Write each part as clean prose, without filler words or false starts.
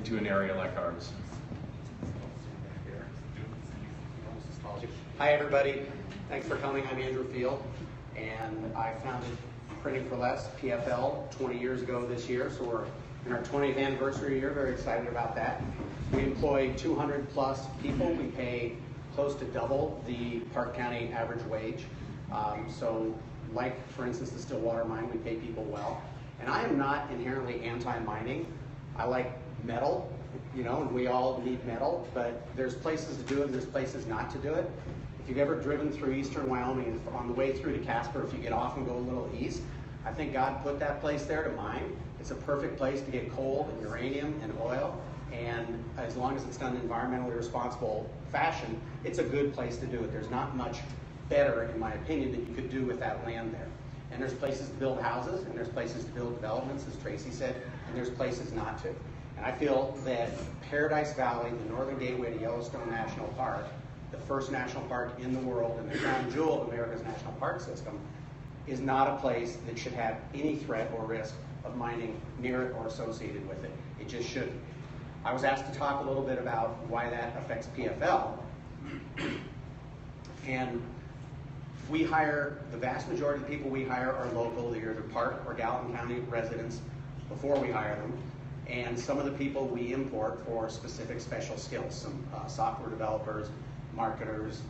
into an area like ours. Hi everybody, thanks for coming. I'm Andrew Field, and I founded Printing for Less, PFL, 20 years ago this year, so we're in our 20th anniversary year, very excited about that. We employ 200 plus people. We pay close to double the Park County average wage. So like, for instance, the Stillwater mine, we pay people well. And I am not inherently anti-mining. I like metal, you know, and we all need metal, but there's places to do it and there's places not to do it. If you've ever driven through eastern Wyoming, on the way through to Casper, if you get off and go a little east, I think God put that place there to mine. It's a perfect place to get coal and uranium and oil, and as long as it's done in an environmentally responsible fashion, it's a good place to do it. There's not much better, in my opinion, that you could do with that land there. And there's places to build houses, and there's places to build developments, as Tracy said, and there's places not to. And I feel that Paradise Valley, the Northern Gateway to Yellowstone National Park, the first national park in the world and the crown jewel of America's national park system, is not a place that should have any threat or risk of mining near it or associated with it. It just shouldn't. I was asked to talk a little bit about why that affects PFL. And we hire, the vast majority of the people we hire are local. They're either Park or Gallatin County residents before we hire them. And some of the people we import for specific special skills, some software developers, marketers,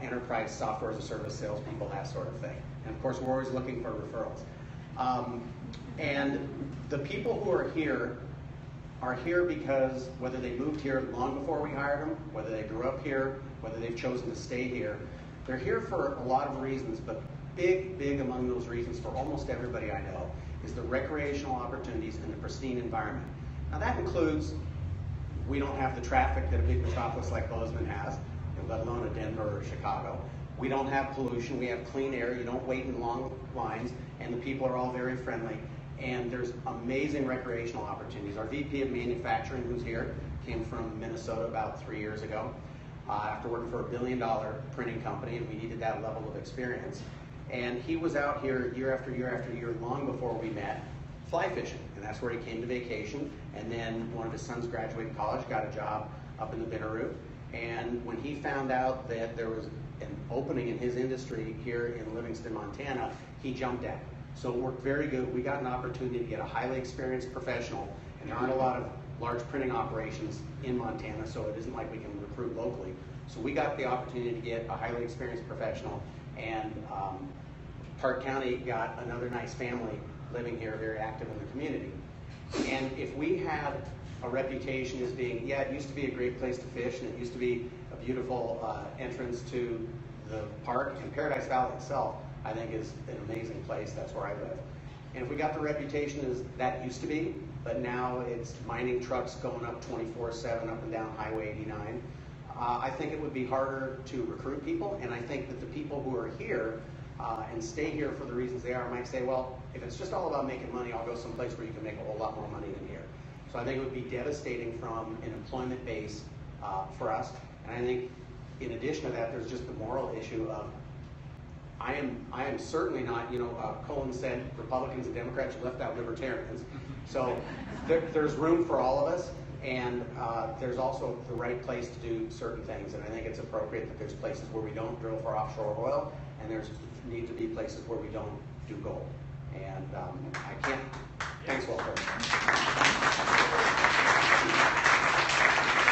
enterprise software as a service salespeople, that sort of thing. And of course, we're always looking for referrals. And the people who are here because whether they moved here long before we hired them, whether they grew up here, whether they've chosen to stay here, they're here for a lot of reasons, but big among those reasons for almost everybody I know is the recreational opportunities and the pristine environment. Now that includes, we don't have the traffic that a big metropolis like Bozeman has, let alone a Denver or Chicago. We don't have pollution, we have clean air, you don't wait in long lines, and the people are all very friendly. And there's amazing recreational opportunities. Our VP of Manufacturing, who's here, came from Minnesota about 3 years ago after working for $1 billion printing company, and we needed that level of experience. And he was out here year after year after year, long before we met, fly fishing. And that's where he came to vacation. And then one of his sons graduated college, got a job up in the Bitterroot. And when he found out that there was an opening in his industry here in Livingston, Montana, he jumped at it. So it worked very good. We got an opportunity to get a highly experienced professional, and there aren't a lot of large printing operations in Montana, so it isn't like we can recruit locally. So we got the opportunity to get a highly experienced professional, and Park County got another nice family living here, very active in the community. And if we had a reputation as being, yeah, it used to be a great place to fish, and it used to be a beautiful entrance to the park, and Paradise Valley itself, I think, is an amazing place. That's where I live. And if we got the reputation as that used to be, but now it's mining trucks going up 24/7 up and down Highway 89, I think it would be harder to recruit people. And I think that the people who are here and stay here for the reasons they are might say, well, if it's just all about making money, I'll go someplace where you can make a whole lot more money than here. So I think it would be devastating from an employment base for us. And I think in addition to that, there's just the moral issue of I am certainly not, you know, Colin said Republicans and Democrats, you left out libertarians. So there's room for all of us, and there's also the right place to do certain things. And I think it's appropriate that there's places where we don't drill for offshore oil, and there's need to be places where we don't do gold. And I can't, thanks, Walter.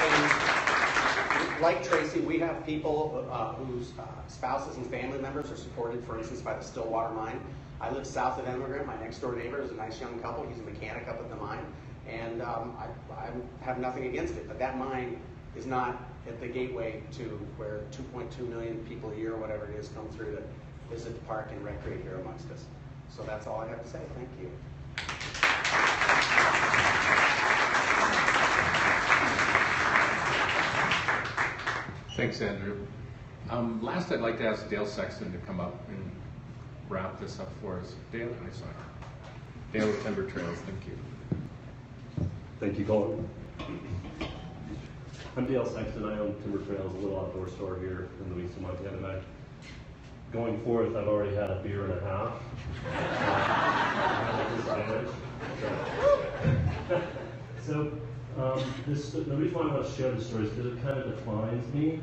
And like Tracy, we have people whose spouses and family members are supported, for instance, by the Stillwater mine. I live south of Emigrant. My next door neighbor is a nice young couple. He's a mechanic up at the mine. And I have nothing against it, but that mine is not at the gateway to where 2.2 million people a year, or whatever it is, come through to visit the park and recreate here amongst us. So that's all I have to say. Thank you. Thanks, Andrew. Last, I'd like to ask Dale Sexton to come up and wrap this up for us. Dale, hi, sorry. Dale with Timber Trails, thank you. Thank you, Colin. I'm Dale Sexton. I own Timber Trails, a little outdoor store here in Livingston, Montana. Going forth, I've already had a beer and a half. So The reason why I want to share this story is because it kind of defines me,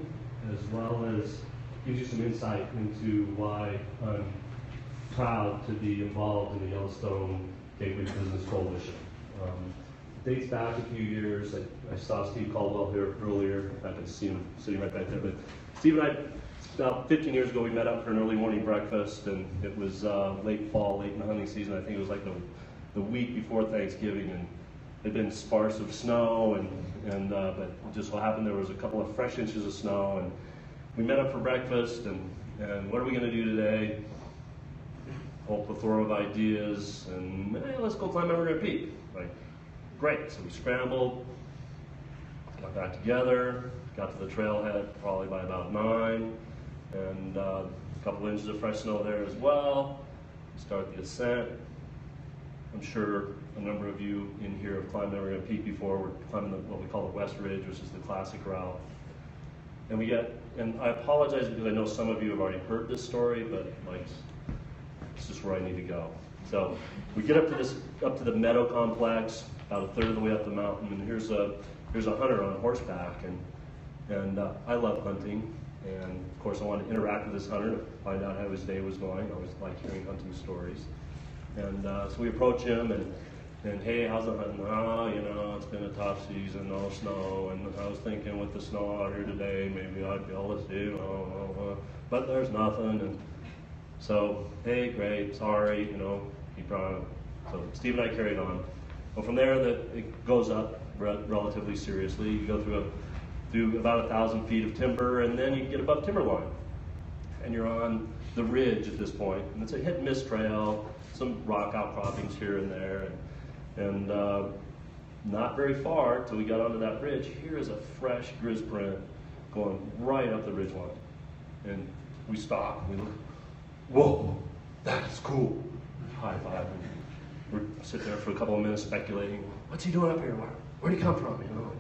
as well as gives you some insight into why I'm proud to be involved in the Yellowstone Gateway Business Coalition. It dates back a few years. I saw Steve Caldwell here earlier. I could see him sitting right back there. But Steve and I, about 15 years ago, we met up for an early morning breakfast, and it was late fall, late in the hunting season. I think it was like the week before Thanksgiving, and it had been sparse of snow, but it just so happened there was a couple of fresh inches of snow, and we met up for breakfast, and what are we going to do today? Whole plethora of ideas, and hey, let's go climb Evergreen Peak. Like, great. So we scrambled, got back together, got to the trailhead probably by about 9, and a couple inches of fresh snow there as well. We start the ascent. I'm sure a number of you in here have climbed Evergreen Peak before. We're climbing what we call the West Ridge, which is the classic route. And I apologize because I know some of you have already heard this story, but like, it's just where I need to go. So we get up to the meadow complex, about a third of the way up the mountain, and here's a hunter on horseback, and I love hunting, and of course I wanted to interact with this hunter to find out how his day was going. I always like hearing hunting stories, and so we approach him and hey, how's the hunting? Oh, you know, it's been a tough season, no snow, and I was thinking with the snow out here today, maybe I'd be able to see, but there's nothing. And so, hey, great, sorry, you know, keep on. So Steve and I carried on. Well, from there, it goes up relatively seriously. You go through about 1,000 feet of timber, and then you get above timberline, and you're on the ridge at this point. And it's a hit and miss trail, some rock outcroppings here and there, and not very far till we got onto that ridge. Here is a fresh grizz print going right up the ridge line, and we stop. And we look. Whoa, that's cool. High five. We sit there for a couple of minutes speculating. What's he doing up here? Where'd he come from? You know.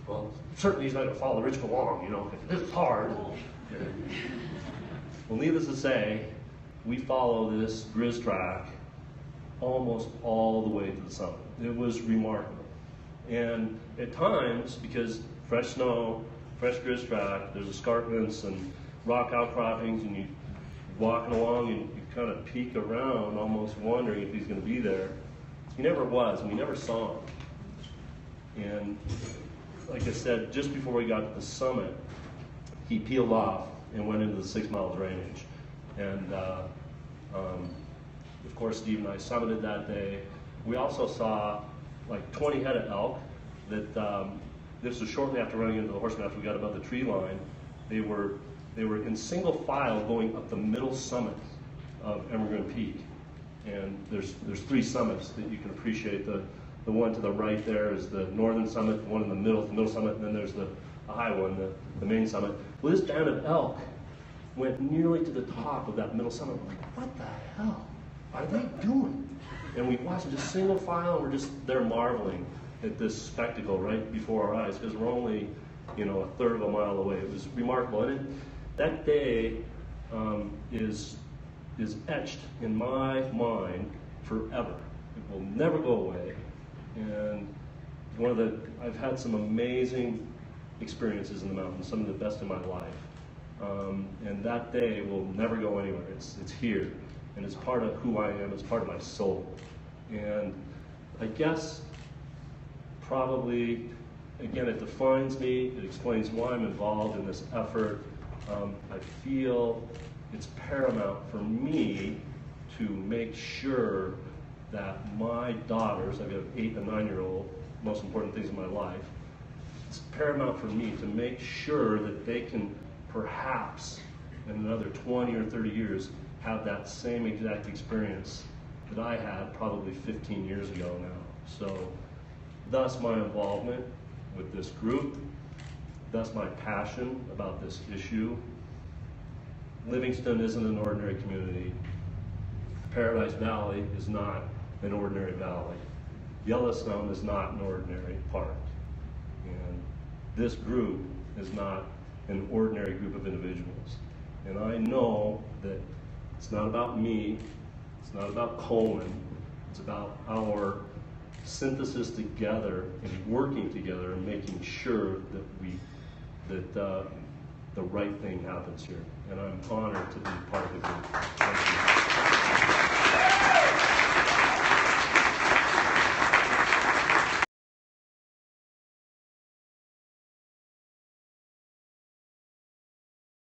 Well, certainly he's not going to follow the ridge for long. You know, this is hard. Yeah. Well, needless to say, we follow this grizz track almost all the way to the summit. It was remarkable. And at times, because fresh snow, fresh grizz track, there's escarpments and rock outcroppings, and you walking along and you kind of peek around, almost wondering if he's going to be there. He never was, and we never saw him. And like I said, just before we got to the summit, he peeled off and went into the 6 mile drainage. And of course, Steve and I summited that day. We also saw like 20 head of elk that, this was shortly after running into the horseman after we got above the tree line. They were in single file going up the middle summit of Evergreen Peak. And there's 3 summits that you can appreciate. The one to the right there is the northern summit, the one in the middle summit, and then there's the high one, the main summit. Well, this band of elk went nearly to the top of that middle summit. We're like, what the hell are they doing? And we watched just single file, and we're just there marveling at this spectacle right before our eyes, because we're only, you know, a third of a mile away. It was remarkable. And that day is etched in my mind forever. It will never go away. And I've had some amazing experiences in the mountains, some of the best in my life. And that day will never go anywhere. It's here, and it's part of who I am. It's part of my soul. And I guess probably, again, it defines me. It explains why I'm involved in this effort. I feel it's paramount for me to make sure that my daughters, I've got an 8 and a 9-year-old, most important things in my life, it's paramount for me to make sure that they can perhaps in another 20 or 30 years have that same exact experience that I had probably 15 years ago now. So thus my involvement with this group, thus my passion about this issue. Livingston isn't an ordinary community. Paradise Valley is not an ordinary valley. Yellowstone is not an ordinary park. And this group is not an ordinary group of individuals. And I know that it's not about me, it's not about Coleman, it's about our synthesis together and working together and making sure that the right thing happens here. And I'm honored